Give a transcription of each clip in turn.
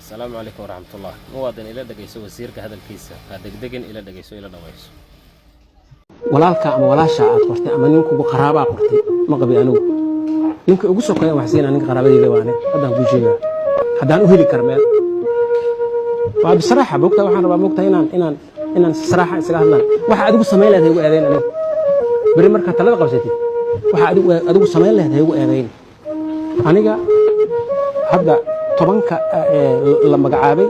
السلام عليكم ورحمة الله مواطن إلى دقيسو وزيرك هذا الكيسة دقدقن إلى دقيسو إلى دقيسو walaalka ama walaasha aad qortay ama ninku qaraaba qortay ma qabi anigu ninka ugu soqay waxsiin aniga qaraabadayda waane hadan ku jeeyaa hadaan u heli karmeel waa bisraxa bogta waxaan rabaa bogta inaan saraxa isaga hadlaan waxa adigu sameyn lahayd ugu eedeyn aniga bari marka talada qabsatay waxa adigu sameyn lahayd ugu eedeyn aniga hadda tobanka la magacaabay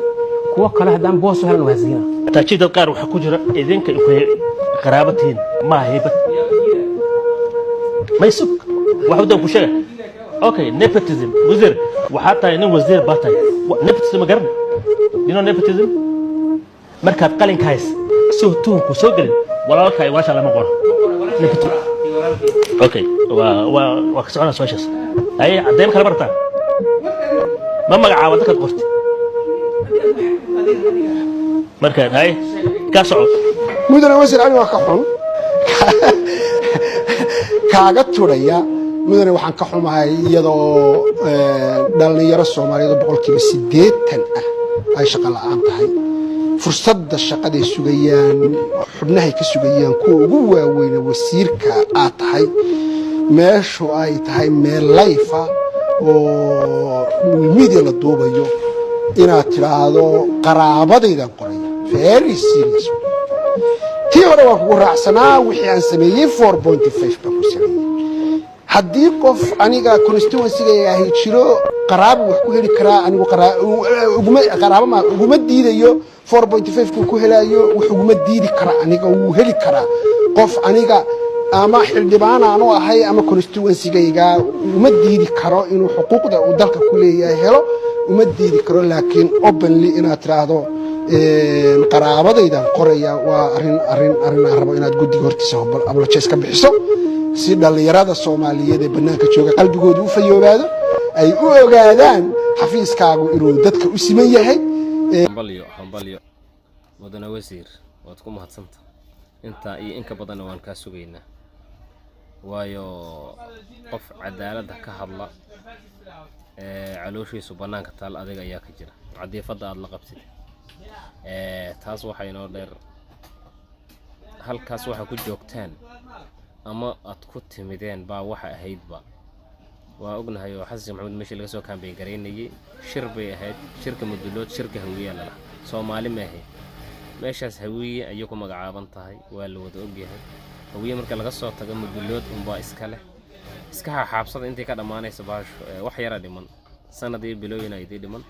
kuwa kale hadaan boos u helno waxsiina taajida qaar waxa ku jira idinka قرابتين ما هي ما يسك واحد يقول شيء اوكي نيبوتيزم وزير وحتى انه وزير باتاي نيبوتيزم قرن ينو نيبوتيزم مركب قلن كايس سو تون كو سو قلن ولا كاي واشا لما قول نيبوتيزم اوكي و كسعنا سواشس اي عديم كلا برتا ما مغعاودك قرت مركب هاي كاسعود مدن وزير علي وكحون كاغا توريا مدن waxaan ka xumahay iyadoo dhalinyaro Soomaaliyeed boqolkiiba 80 ay shaqo la'aan tahay fursadda shaqada sugayaan xubnaha ka sugayaan kuwa ugu waaweyn wasiirka aad tahay meeshu ay tahay meel layfa oo media la duubayo inaad tiraahdo qaraabadaydan qoray very serious tii hore waa ku raacsanaa wixii aan sameeyay 4.5 ba ku sameeyay haddii qof aniga constituency-ga ay jiro qaraabo wax ku heli karaa anigu qaraabo ma uguma diidayo 4.5 ku helayo wax uguma diidi kara aniga uu heli karaa qof aniga ama xildhibaan aan u ahay ama constituency-ga uma diidi karo inuu xuquuqda uu dalka ku leeyahay helo uma diidi karo laakiin openly inaad tiraahdo qaraabadaydan qoraya waa arin rabo inaad guddiga hortiisa ablojees ka bixiso si dhalinyarada Soomaaliyeed ee banaanka jooga qalbigooda u fayoobaado ay u ogaadaan xafiiskaagu inuu dadka u siman yahay hambalyo mudane wasiir waad ku mahadsanta inta iyo in ka badan waan ka sugaynaa waayo qof cadaalad ka hadla calooshiisu banaanka taal adiga ayaa ka jira cadiifada aad la qabtid taas waxay noo dheer halkaas waxa ku joogtaan ama aad ku timideen baa waxa ahaydba waa ognahay oo xasan maxamed meeshii laga soo kaambeyn gareynayay shir bay ahayd shirka mudulood shirka hawiye la Soomaali ma ahayd meeshaas hawiye ayuu ku magacaaban tahay waa la wada ogyahay hawiye marka laga soo tago mudulood baa iska xaabsada intii ka dhamaanaysa baash wax yara dhiman sanadii bilooyin ay dhiman